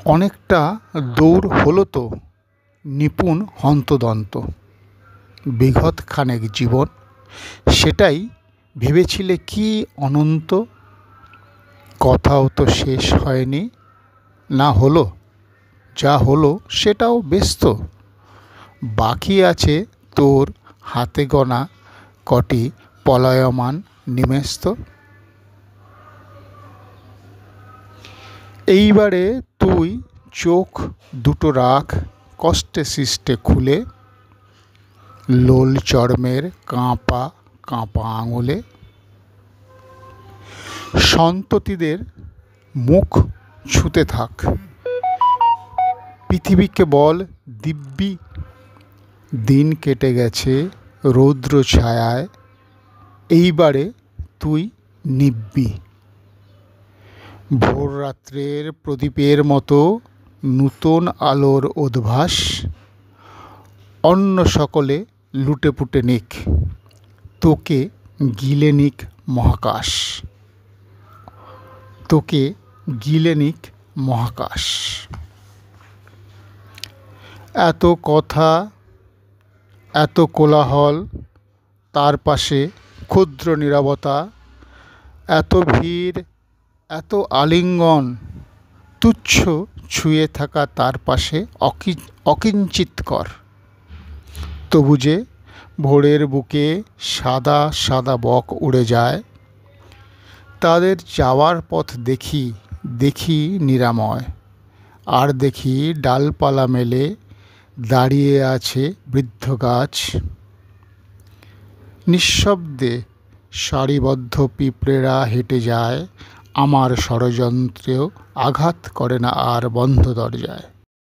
অনেকটা দৌড় হলো তো, নিপুণ হন্তদন্ত। বিঘত খানেক জীবন, সেটাই ভেবেছিলে কি অনন্ত। কথাও তো শেষ হয়নি, না হলো, যা হলো সেটাও ব্যস্ত। বাকি আছে তোর হাতে গোনা কটি পলায়মান নিমেস্ত। এইবারে তুই চোখ দুটো রাখ কষ্টে সৃষ্টে খুলে, লোল চর্মের কাঁপা কাঁপা আঙুলে। সন্ততিদের মুখ ছুঁতে থাক, পৃথিবীকে বল দিব্যি। দিন কেটে গেছে রৌদ্র ছায়ায়, এইবারে তুই নিব্বি। ভোররাত্রের প্রদীপের মতো নূতন আলোর উদ্ভাস, অন্য সকলে লুটেপুটে নিক, তোকে গিলে নিক মহাকাশ। তোকে গিলে নিক মহাকাশ। এত কথা, এত কোলাহল, তার পাশে ক্ষুদ্র নীরবতা। এত ভিড়, এত আলিঙ্গন, তুচ্ছ ছুঁয়ে থাকা তার পাশে অকিঞ্চিৎকর। তবু যে ভোরের বুকে সাদা সাদা বক উড়ে যায়, তাদের যাওয়ার পথ দেখি দেখি নিরাময়। আর দেখি ডালপালা মেলে দাঁড়িয়ে আছে বৃদ্ধ গাছ। নিঃশব্দে সারিবদ্ধ পিঁপড়েরা হেঁটে যায়, আমার ষড়যন্ত্রেও আঘাত করে না আর বন্ধ দরজায়।